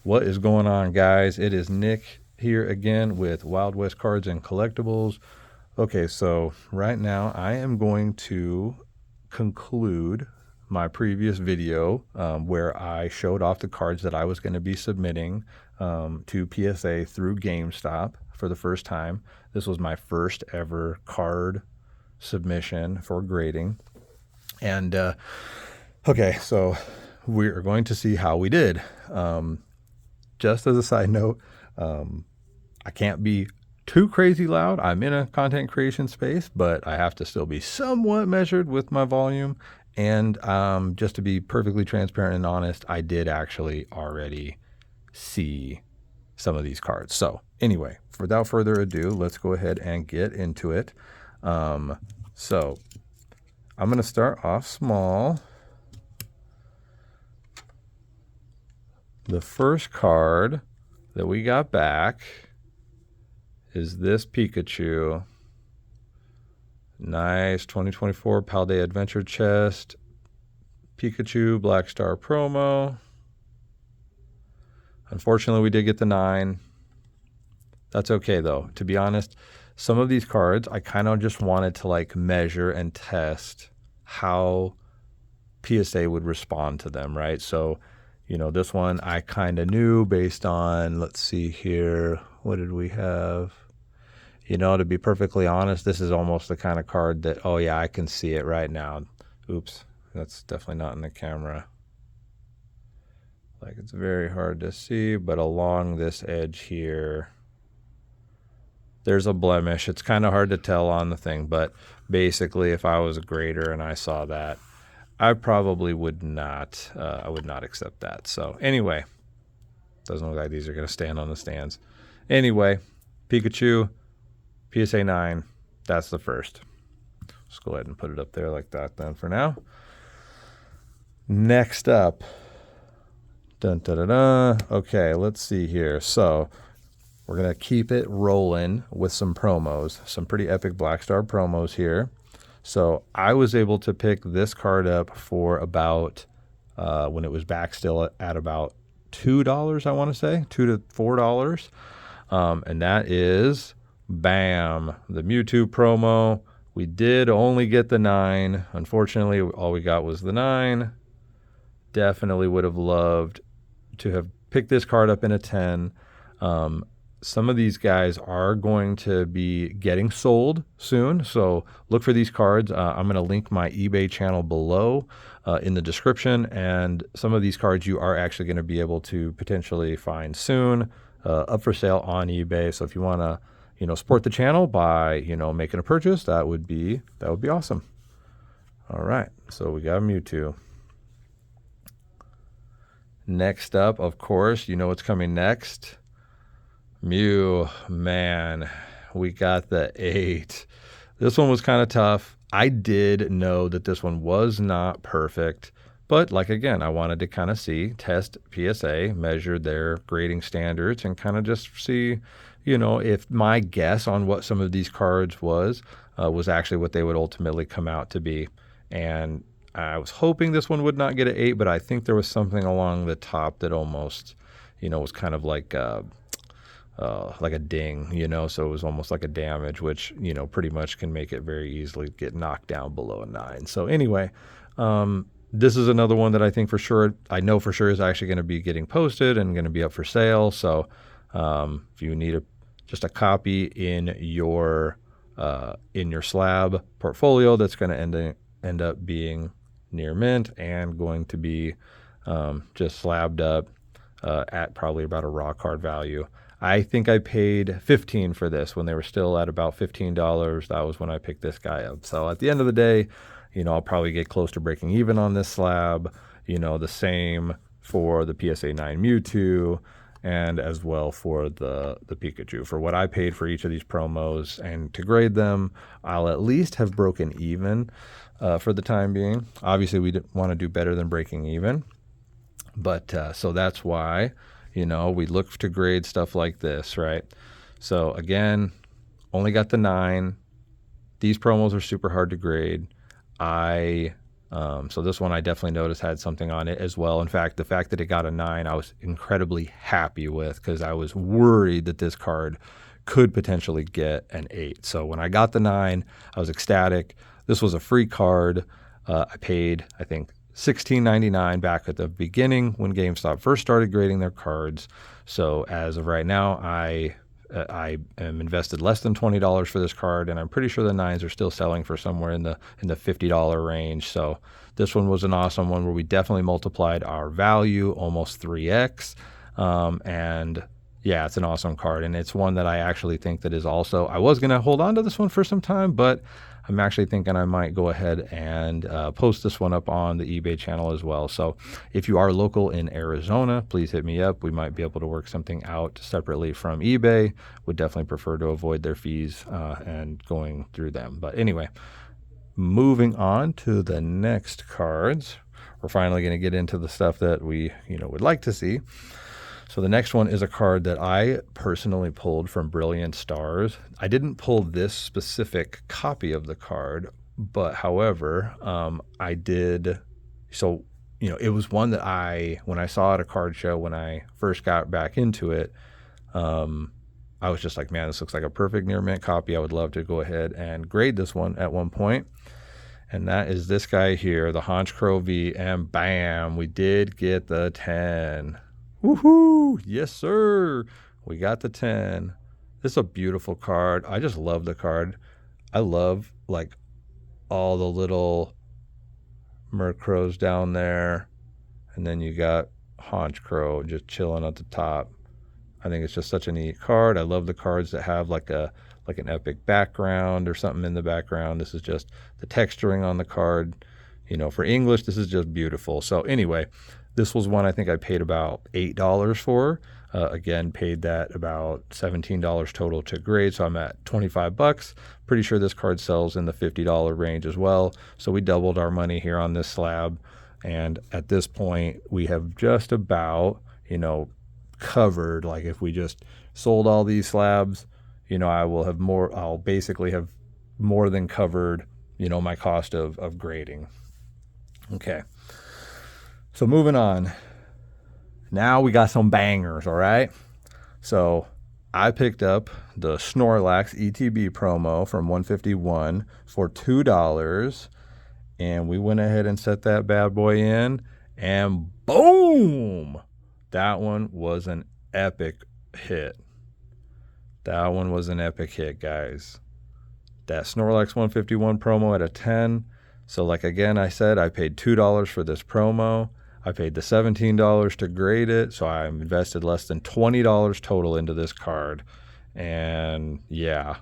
What is going on, guys? It is Nick here again with Wild West Cards and Collectibles. Okay, so right now I am going to conclude my previous video where I showed off the cards that I was going to be submitting to PSA through GameStop for the first time. This was my first ever card submission for grading. And okay, so we're going to see how we did. Just as a side note, I can't be too crazy loud. I'm in a content creation space, but I have to still be somewhat measured with my volume. And just to be perfectly transparent and honest, I did actually already see some of these cards. So anyway, without further ado, let's go ahead and get into it. So I'm going to start off small. The first card that we got back is this Pikachu. Nice 2024 Paldea Adventure Chest. Pikachu Black Star promo. Unfortunately, we did get the 9. That's okay, though. To be honest, some of these cards, I kind of just wanted to like measure and test how PSA would respond to them, right? So, you know, this one I kind of knew based on, let's see here, what did we have? You know, to be perfectly honest, this is almost the kind of card that, oh yeah, I can see it right now. Oops, that's definitely not in the camera. Like, it's very hard to see, but along this edge here, there's a blemish. It's kind of hard to tell on the thing, but basically if I was a grader and I saw that, I probably would not, I would not accept that. So anyway, doesn't look like these are going to stand on the stands. Anyway, Pikachu, PSA 9, that's the first. Let's go ahead and put it up there like that then for now. Next up, dun, dun, dun, dun. Okay, let's see here. So we're going to keep it rolling with some promos, some pretty epic Black Star promos here. So I was able to pick this card up for about, when it was back still at about $2, I want to say, $2 to $4. And that is, bam, the Mewtwo promo. We did only get the 9. Unfortunately, all we got was the 9. Definitely would have loved to have picked this card up in a 10. Some of these guys are going to be getting sold soon, so look for these cards. I'm going to link my eBay channel below in the description, and some of these cards you are actually going to be able to potentially find soon up for sale on eBay. So if you want to, you know, support the channel by, you know, making a purchase, that would be awesome. All right, so we got Mewtwo. Next up, of course, you know what's coming next. Mew, man, we got the 8. This one was kind of tough. I did know that this one was not perfect, but like, again, I wanted to kind of test PSA, measure their grading standards, and kind of just see, you know, if my guess on what some of these cards was actually what they would ultimately come out to be. And I was hoping this one would not get an 8, but I think there was something along the top that almost, you know, was kind of like a ding, you know, so it was almost like a damage, which, you know, pretty much can make it very easily get knocked down below a 9. So anyway, this is another one that I think for sure, I know for sure is actually going to be getting posted and going to be up for sale. So if you need just a copy in your slab portfolio, that's going to end up being near mint and going to be just slabbed up at probably about a raw card value. I think I paid $15 for this when they were still at about $15. That was when I picked this guy up. So at the end of the day, you know, I'll probably get close to breaking even on this slab. You know, the same for the PSA 9 Mewtwo and as well for the Pikachu. For what I paid for each of these promos and to grade them, I'll at least have broken even for the time being. Obviously, we want to do better than breaking even. But so that's why, you know, we look to grade stuff like this, right? So again, only got the 9. These promos are super hard to grade. I So this one I definitely noticed had something on it as well. In fact, the fact that it got a 9, I was incredibly happy with, because I was worried that this card could potentially get an 8. So when I got the 9, I was ecstatic. This was a free card. I paid, I think, $16.99 back at the beginning when GameStop first started grading their cards. So as of right now, I am invested less than $20 for this card, and I'm pretty sure the 9s are still selling for somewhere in the $50 range. So this one was an awesome one where we definitely multiplied our value almost 3x. And yeah, it's an awesome card, and it's one that I actually think that is also, I was going to hold on to this one for some time, but I'm actually thinking I might go ahead and post this one up on the eBay channel as well. So if you are local in Arizona, please hit me up. We might be able to work something out separately from eBay. Would definitely prefer to avoid their fees and going through them. But anyway, moving on to the next cards. We're finally going to get into the stuff that we would like to see. So the next one is a card that I personally pulled from Brilliant Stars. I didn't pull this specific copy of the card, but however, I did. So, it was one that when I saw at a card show, when I first got back into it, I was just like, man, this looks like a perfect near mint copy. I would love to go ahead and grade this one at one point. And that is this guy here, the Honch Crow V, and bam, we did get the 10. Woohoo! Yes, sir. We got the 10. This is a beautiful card. I just love the card. I love like all the little Murkrows down there. And then you got Honch Crow just chilling at the top. I think it's just such a neat card. I love the cards that have like an epic background or something in the background. This is just the texturing on the card. For English, this is just beautiful. So anyway, this was one I think I paid about $8 for. Again, paid that about $17 total to grade, so I'm at $25. Pretty sure this card sells in the $50 range as well. So we doubled our money here on this slab, and at this point, we have just about, covered. Like if we just sold all these slabs, I'll basically have more than covered, my cost of grading. Okay. So moving on, now we got some bangers, all right? So I picked up the Snorlax ETB promo from 151 for $2, and we went ahead and set that bad boy in, and boom! That one was an epic hit. That one was an epic hit, guys. That Snorlax 151 promo at a 10. So like again, I said, I paid $2 for this promo. I paid the $17 to grade it, so I invested less than $20 total into this card. And yeah,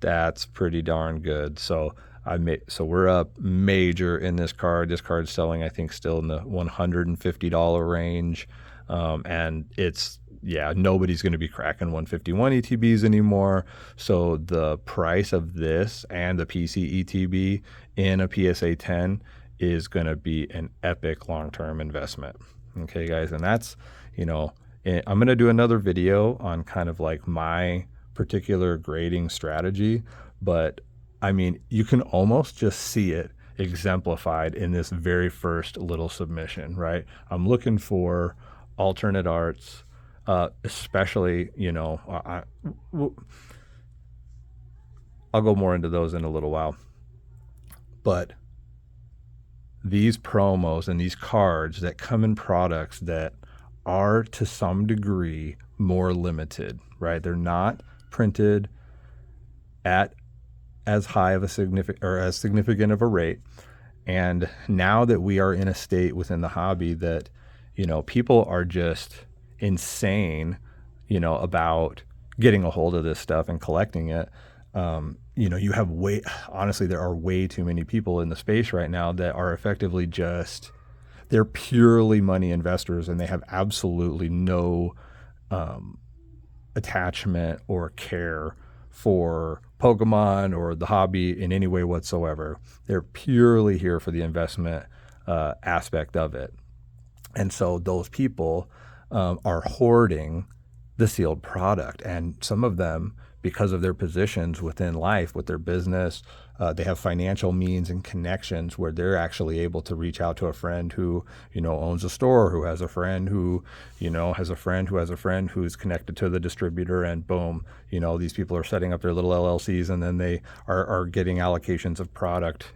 that's pretty darn good. So we're up major in this card. This card's selling, I think, still in the $150 range. And nobody's going to be cracking 151 ETBs anymore. So the price of this and the PC ETB in a PSA 10 is going to be an epic long-term investment. Okay, guys. And that's, I'm going to do another video on kind of like my particular grading strategy, but I mean, you can almost just see it exemplified in this very first little submission, right? I'm looking for alternate arts, especially, I'll go more into those in a little while, but these promos and these cards that come in products that are to some degree more limited, right? They're not printed at as high of a as significant of a rate. And now that we are in a state within the hobby that, people are just insane, about getting a hold of this stuff and collecting it. You have honestly, there are way too many people in the space right now that are effectively they're purely money investors, and they have absolutely no attachment or care for Pokemon or the hobby in any way whatsoever. They're purely here for the investment aspect of it. And so those people are hoarding the sealed product, and some of them because of their positions within life, with their business. They have financial means and connections where they're actually able to reach out to a friend who, owns a store, who has a friend who, has a friend who has a friend who's connected to the distributor, and boom, these people are setting up their little LLCs, and then they are getting allocations of product,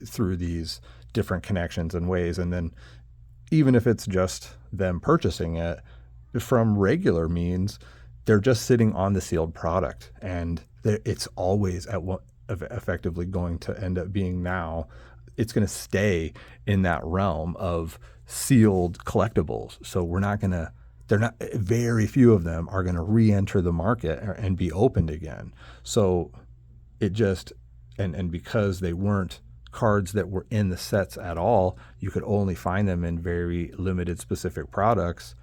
through these different connections and ways. And then even if it's just them purchasing it from regular means, they're just sitting on the sealed product, and it's always effectively going to end up being, now it's going to stay in that realm of sealed collectibles. So very few of them are going to re-enter the market and be opened again. So it just, and because they weren't cards that were in the sets at all, you could only find them in very limited specific products.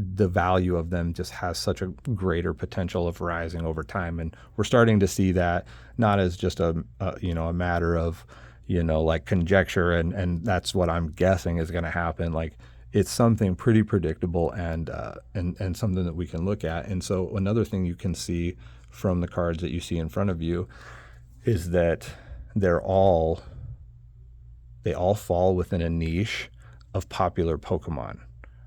The value of them just has such a greater potential of rising over time. And we're starting to see that, not as just a matter of, like conjecture. And that's what I'm guessing is going to happen. Like, it's something pretty predictable and something that we can look at. And so another thing you can see from the cards that you see in front of you is that they all fall within a niche of popular Pokemon.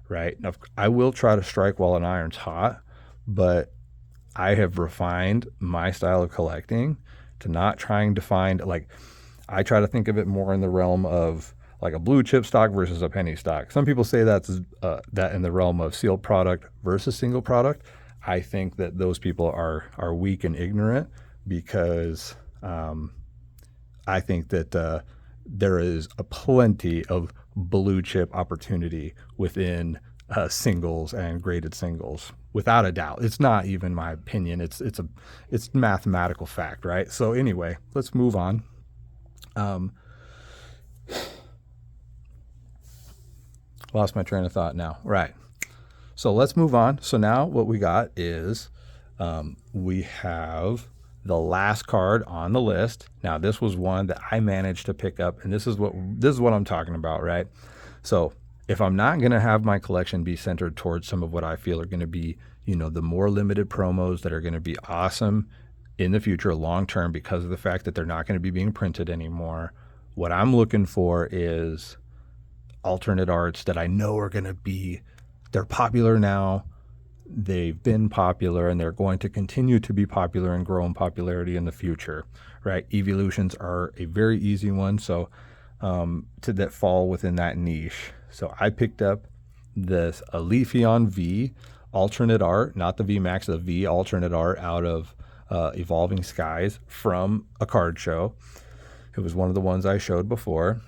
Right? Now, I will try to strike while an iron's hot, but I have refined my style of collecting to not trying to find, like, I try to think of it more in the realm of like a blue chip stock versus a penny stock. Some people say that's that in the realm of sealed product versus single product. I think that those people are weak and ignorant, because I think that there is a plenty of blue chip opportunity within singles and graded singles, without a doubt. It's not even my opinion. It's mathematical fact, right? So anyway, let's move on. Lost my train of thought now. Right. So let's move on. So now what we got is we have the last card on the list. Now, this was one that I managed to pick up, and this is what I'm talking about, right? So if I'm not going to have my collection be centered towards some of what I feel are going to be, the more limited promos that are going to be awesome in the future, long term, because of the fact that they're not going to be being printed anymore, what I'm looking for is alternate arts that I know are going to be, they're popular now, they've been popular, and they're going to continue to be popular and grow in popularity in the future, right? Evolutions are a very easy one, so that fall within that niche. So I picked up this Leafeon V alternate art, not the V Max, the V alternate art out of Evolving Skies from a card show. It was one of the ones I showed before.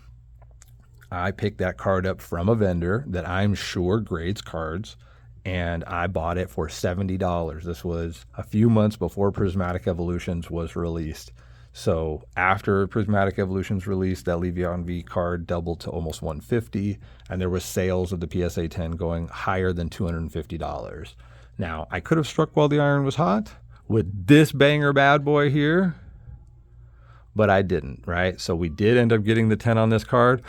I picked that card up from a vendor that I'm sure grades cards, and I bought it for $70. This was a few months before Prismatic Evolutions was released. So after Prismatic Evolutions released, that Leafeon V card doubled to almost $150, and there was sales of the PSA 10 going higher than $250. Now, I could have struck while the iron was hot with this banger bad boy here, but I didn't, right? So we did end up getting the 10 on this card.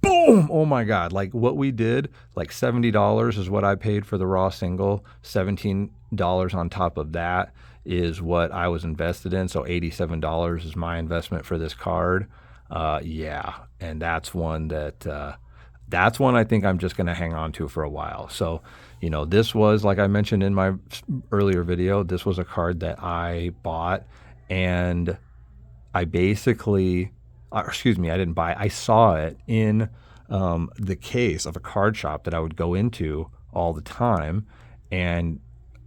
Boom! Oh my God. Like what we did, like $70 is what I paid for the raw single. $17 on top of that is what I was invested in. So $87 is my investment for this card. Yeah. And that's one I think I'm just going to hang on to for a while. So, this was, like I mentioned in my earlier video, this was a card that I bought, and I basically, I didn't buy it. I saw it in the case of a card shop that I would go into all the time, and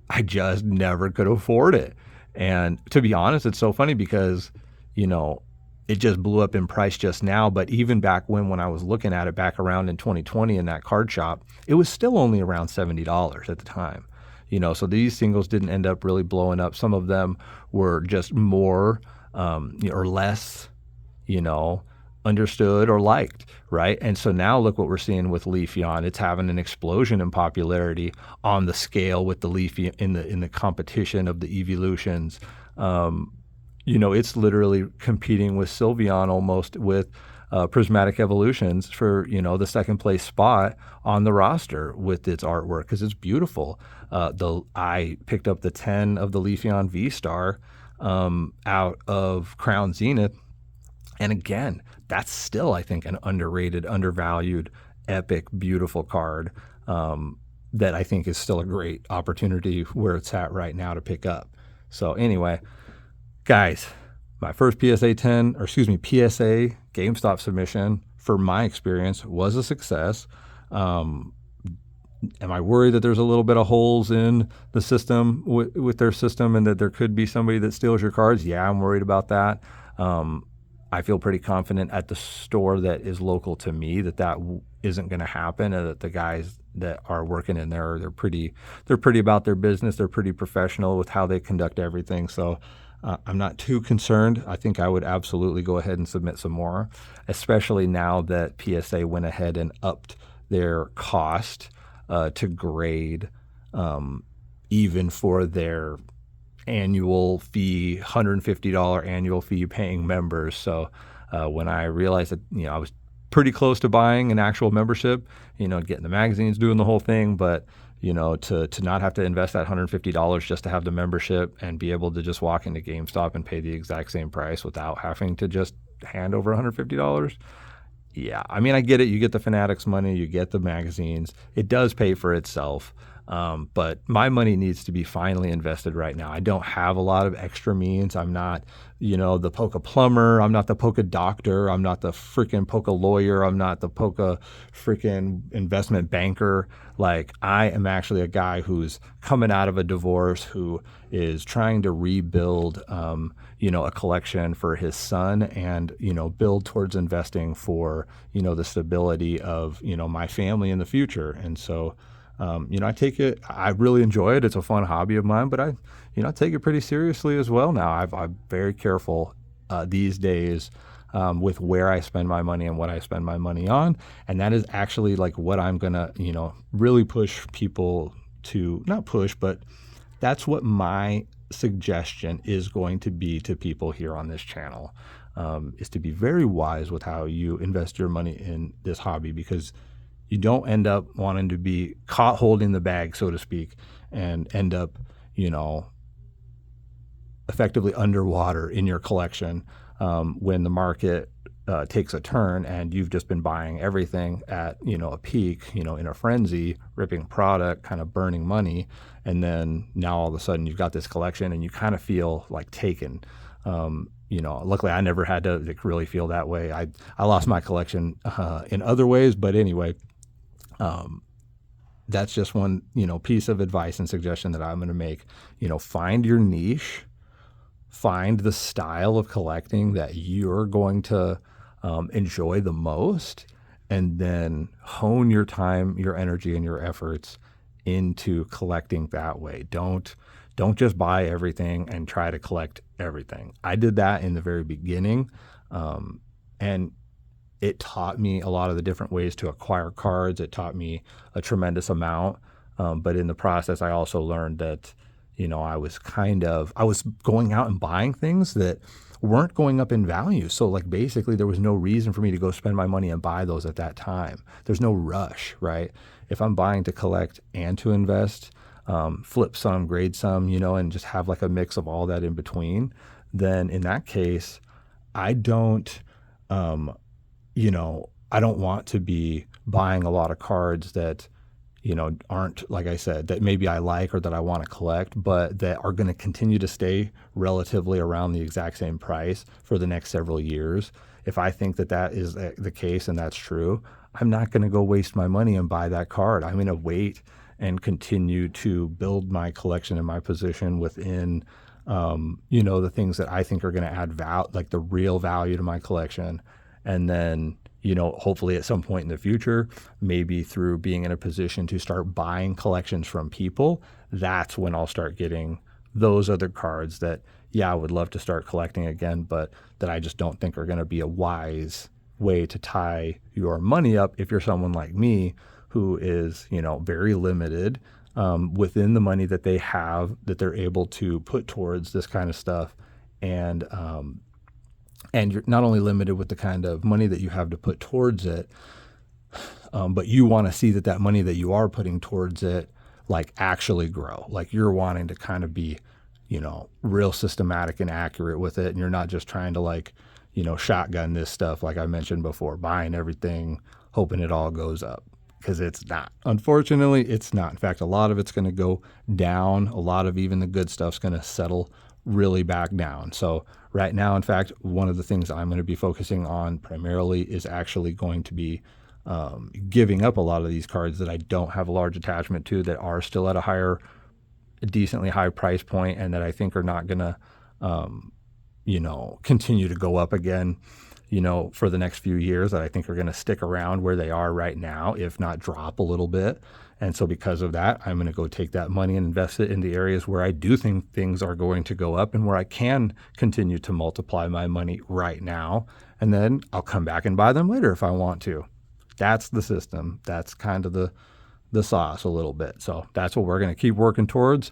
I just never could afford it. And to be honest, it's so funny because, it just blew up in price just now. But even back when I was looking at it back around in 2020 in that card shop, it was still only around $70 at the time. So these singles didn't end up really blowing up. Some of them were just more or less, understood or liked, right? And so now look what we're seeing with Leafeon. It's having an explosion in popularity on the scale with the Leafeon in the competition of the evolutions. It's literally competing with Sylveon almost with Prismatic Evolutions for, the second place spot on the roster with its artwork because it's beautiful. I picked up the 10 of the Leafeon V-Star out of Crown Zenith. And again, that's still, I think, an underrated, undervalued, epic, beautiful card that I think is still a great opportunity where it's at right now to pick up. So anyway, guys, my first PSA GameStop submission, for my experience, was a success. Am I worried that there's a little bit of holes in the system with their system and that there could be somebody that steals your cards? Yeah, I'm worried about that. I feel pretty confident at the store that is local to me that isn't going to happen, and that the guys that are working in there, they're pretty about their business. They're pretty professional with how they conduct everything. So I'm not too concerned. I think I would absolutely go ahead and submit some more, especially now that PSA went ahead and upped their cost to grade, even for their annual fee, $150 annual fee paying members. So when I realized that, I was pretty close to buying an actual membership, getting the magazines, doing the whole thing, but to not have to invest that $150 just to have the membership and be able to just walk into GameStop and pay the exact same price without having to just hand over $150. Yeah, I mean, I get it. You get the Fanatics money, you get the magazines. It does pay for itself. But my money needs to be finally invested right now. I don't have a lot of extra means. I'm not, the Polka plumber. I'm not the Polka doctor. I'm not the freaking Polka lawyer. I'm not the Polka freaking investment banker. Like, I am actually a guy who's coming out of a divorce, who is trying to rebuild, a collection for his son and, build towards investing for, the stability of, my family in the future. And so, I really enjoy it. It's a fun hobby of mine, but I take it pretty seriously as well now. I'm very careful these days with where I spend my money and what I spend my money on. And that is actually like what I'm going to, really push people to, not push, but that's what my suggestion is going to be to people here on this channel, is to be very wise with how you invest your money in this hobby, because you don't end up wanting to be caught holding the bag, so to speak, and end up, effectively underwater in your collection when the market takes a turn and you've just been buying everything at, a peak, in a frenzy, ripping product, kind of burning money. And then now all of a sudden you've got this collection and you kind of feel like taken. Luckily I never had to really feel that way. I lost my collection in other ways, but anyway, that's just one, piece of advice and suggestion that I'm going to make. Find your niche, find the style of collecting that you're going to enjoy the most, and then hone your time, your energy, and your efforts into collecting that way. Don't just buy everything and try to collect everything. I did that in the very beginning, and it taught me a lot of the different ways to acquire cards. It taught me a tremendous amount. But in the process, I also learned that, I was going out and buying things that weren't going up in value. So like basically there was no reason for me to go spend my money and buy those at that time. There's no rush, right? If I'm buying to collect and to invest, flip some, grade some, and just have like a mix of all that in between, then in that case, I don't want to be buying a lot of cards that, aren't, like I said, that maybe I like or that I want to collect, but that are going to continue to stay relatively around the exact same price for the next several years. If I think that is the case and that's true, I'm not going to go waste my money and buy that card. I'm going to wait and continue to build my collection and my position within, the things that I think are going to add like the real value to my collection. And then, hopefully at some point in the future, maybe through being in a position to start buying collections from people, that's when I'll start getting those other cards that, I would love to start collecting again, but that I just don't think are going to be a wise way to tie your money up if you're someone like me who is, very limited within the money that they have, that they're able to put towards this kind of stuff. And, And you're not only limited with the kind of money that you have to put towards it, but you want to see that that money that you are putting towards it, like, actually grow. Like, you're wanting to kind of be, real systematic and accurate with it. And you're not just trying to, like, shotgun this stuff, like I mentioned before, buying everything, hoping it all goes up, because it's not. Unfortunately, it's not. In fact, a lot of it's going to go down. A lot of even the good stuff's going to settle really back down. So right now, in fact, one of the things I'm going to be focusing on primarily is actually going to be giving up a lot of these cards that I don't have a large attachment to, that are still at a decently high price point, and that I think are not going to, continue to go up again, for the next few years, that I think are going to stick around where they are right now, if not drop a little bit. And so because of that, I'm going to go take that money and invest it in the areas where I do think things are going to go up and where I can continue to multiply my money right now. And then I'll come back and buy them later if I want to. That's the system. That's kind of the sauce a little bit. So that's what we're going to keep working towards.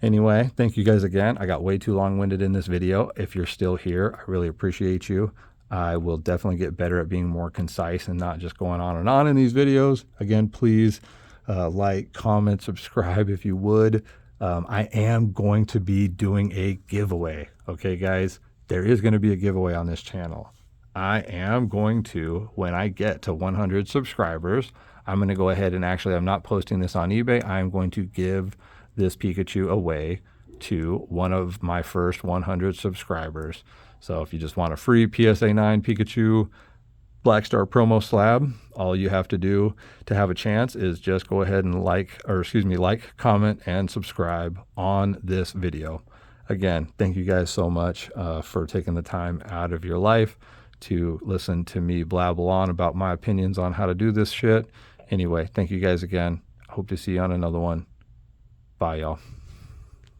Anyway, thank you guys again. I got way too long-winded in this video. If you're still here, I really appreciate you. I will definitely get better at being more concise and not just going on and on in these videos. Again, please like, comment, subscribe if you would. I am going to be doing a giveaway. Okay, guys, there is going to be a giveaway on this channel. I am going to, when I get to 100 subscribers, I'm going to go ahead and actually, I'm not posting this on eBay. I'm going to give this Pikachu away to one of my first 100 subscribers. So if you just want a free PSA 9 Pikachu Black Star promo slab, all you have to do to have a chance is just go ahead and like, comment, and subscribe on this video. Again, thank you guys so much for taking the time out of your life to listen to me blabble on about my opinions on how to do this shit. Anyway, thank you guys again. Hope to see you on another one. Bye, y'all.